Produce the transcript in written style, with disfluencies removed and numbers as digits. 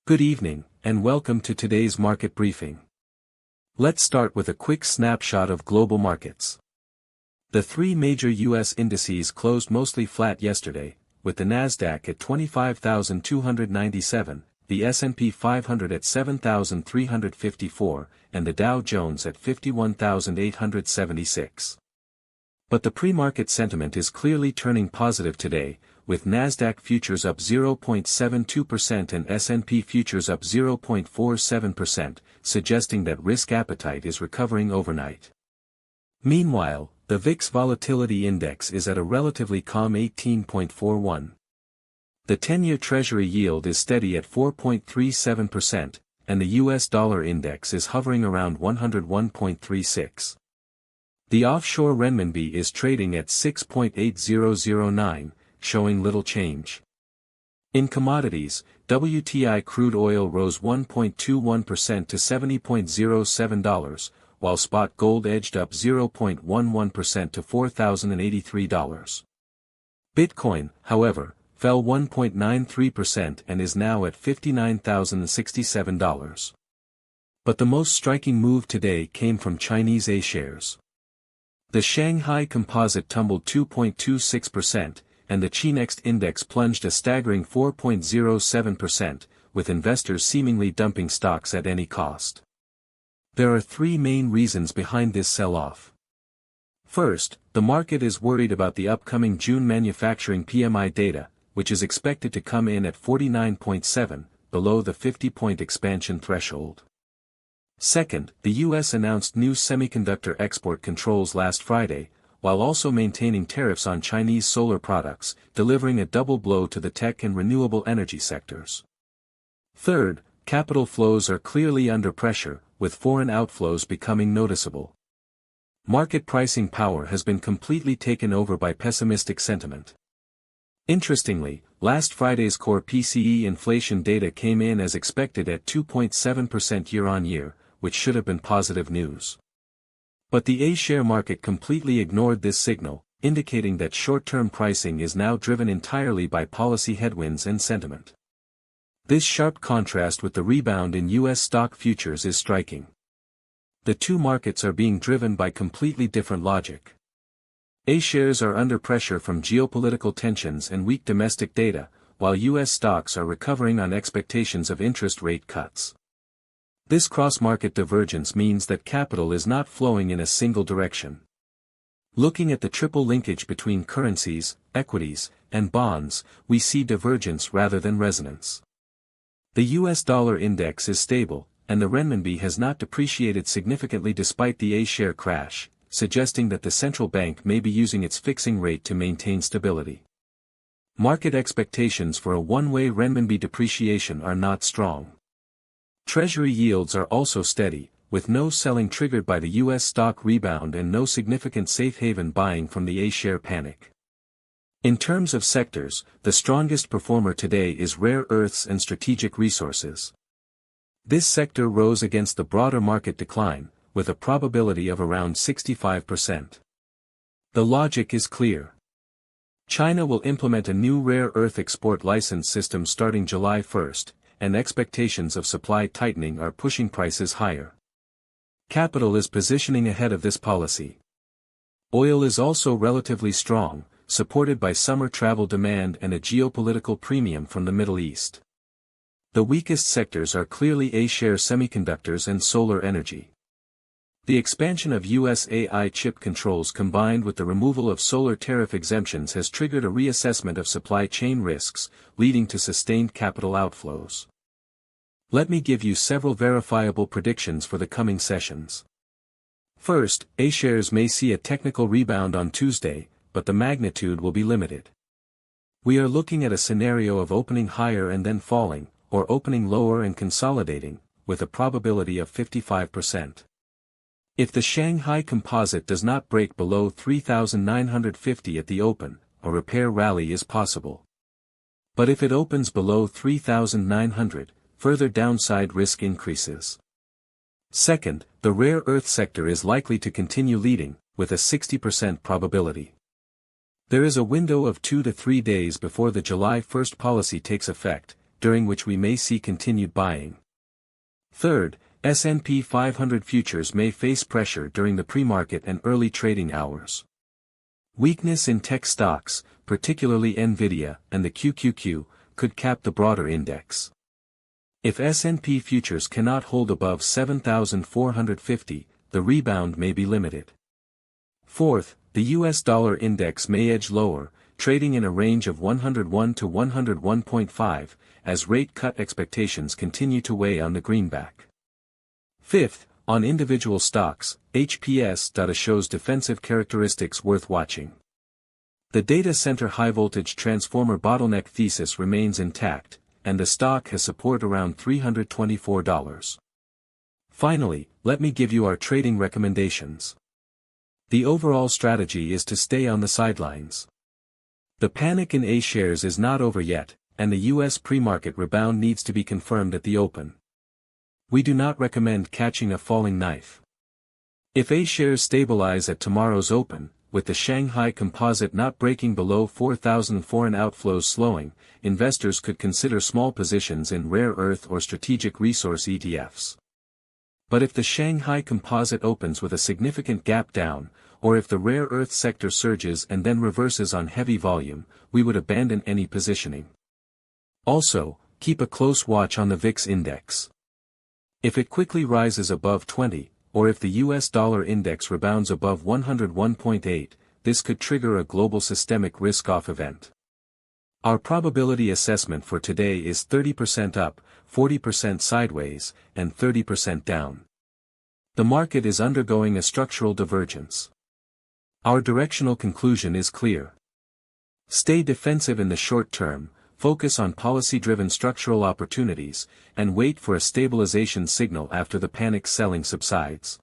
Good evening, and welcome to today's market briefing. Let's start with a quick snapshot of global markets. The three major U.S. indices closed mostly flat yesterday, with the NASDAQ at 25,297, the S&P 500 at 7,354, and the Dow Jones at 51,876. But the pre-market sentiment is clearly turning positive today, with NASDAQ futures up 0.72% and S&P futures up 0.47%, suggesting that risk appetite is recovering overnight. Meanwhile, the VIX Volatility Index is at a relatively calm 18.41. The 10-year Treasury yield is steady at 4.37%, and the US dollar index is hovering around 101.36. The offshore renminbi is trading at 6.8009, showing little change. In commodities, WTI crude oil rose 1.21% to $70.07, while spot gold edged up 0.11% to $4,083. Bitcoin, however, fell 1.93% and is now at $59,067. But the most striking move today came from Chinese A-shares. The Shanghai Composite tumbled 2.26%, and the Chinext index plunged a staggering 4.07%, with investors seemingly dumping stocks at any cost. There are three main reasons behind this sell-off. First, the market is worried about the upcoming June manufacturing PMI data, which is expected to come in at 49.7, below the 50-point expansion threshold. Second, the U.S. announced new semiconductor export controls last Friday, while also maintaining tariffs on Chinese solar products, delivering a double blow to the tech and renewable energy sectors. Third, capital flows are clearly under pressure, with foreign outflows becoming noticeable. Market pricing power has been completely taken over by pessimistic sentiment. Interestingly, last Friday's core PCE inflation data came in as expected at 2.7% year-on-year, which should have been positive news. But the A-share market completely ignored this signal, indicating that short-term pricing is now driven entirely by policy headwinds and sentiment. This sharp contrast with the rebound in U.S. stock futures is striking. The two markets are being driven by completely different logic. A-shares are under pressure from geopolitical tensions and weak domestic data, while U.S. stocks are recovering on expectations of interest rate cuts. This cross-market divergence means that capital is not flowing in a single direction. Looking at the triple linkage between currencies, equities, and bonds, we see divergence rather than resonance. The US dollar index is stable, and the renminbi has not depreciated significantly despite the A-share crash, suggesting that the central bank may be using its fixing rate to maintain stability. Market expectations for a one-way renminbi depreciation are not strong. Treasury yields are also steady, with no selling triggered by the U.S. stock rebound and no significant safe haven buying from the A-share panic. In terms of sectors, the strongest performer today is rare earths and strategic resources. This sector rose against the broader market decline, with a probability of around 65%. The logic is clear. China will implement a new rare earth export license system starting July 1st, and expectations of supply tightening are pushing prices higher. Capital is positioning ahead of this policy. Oil is also relatively strong, supported by summer travel demand and a geopolitical premium from the Middle East. The weakest sectors are clearly A-share semiconductors and solar energy. The expansion of U.S. AI chip controls combined with the removal of solar tariff exemptions has triggered a reassessment of supply chain risks, leading to sustained capital outflows. Let me give you several verifiable predictions for the coming sessions. First, A-shares may see a technical rebound on Tuesday, but the magnitude will be limited. We are looking at a scenario of opening higher and then falling, or opening lower and consolidating, with a probability of 55%. If the Shanghai Composite does not break below 3,950 at the open, a repair rally is possible. But if it opens below 3,900, further downside risk increases. Second, the rare earth sector is likely to continue leading, with a 60% probability. There is a window of 2 to 3 days before the July 1st policy takes effect, during which we may see continued buying. Third, S&P 500 futures may face pressure during the pre-market and early trading hours. Weakness in tech stocks, particularly Nvidia and the QQQ, could cap the broader index. If S&P futures cannot hold above 7,450, the rebound may be limited. Fourth, the US dollar index may edge lower, trading in a range of 101 to 101.5, as rate cut expectations continue to weigh on the greenback. Fifth, on individual stocks, HPS.A shows defensive characteristics worth watching. The data center high-voltage transformer bottleneck thesis remains intact, and the stock has support around $324. Finally, let me give you our trading recommendations. The overall strategy is to stay on the sidelines. The panic in A shares is not over yet, and the US pre-market rebound needs to be confirmed at the open. We do not recommend catching a falling knife. If A shares stabilize at tomorrow's open, with the Shanghai Composite not breaking below 4,000 foreign outflows slowing, investors could consider small positions in rare earth or strategic resource ETFs. But if the Shanghai Composite opens with a significant gap down, or if the rare earth sector surges and then reverses on heavy volume, we would abandon any positioning. Also, keep a close watch on the VIX index. If it quickly rises above 20, or if the US dollar index rebounds above 101.8, this could trigger a global systemic risk-off event. Our probability assessment for today is 30% up, 40% sideways, and 30% down. The market is undergoing a structural divergence. Our directional conclusion is clear. Stay defensive in the short term, focus on policy-driven structural opportunities, and wait for a stabilization signal after the panic selling subsides.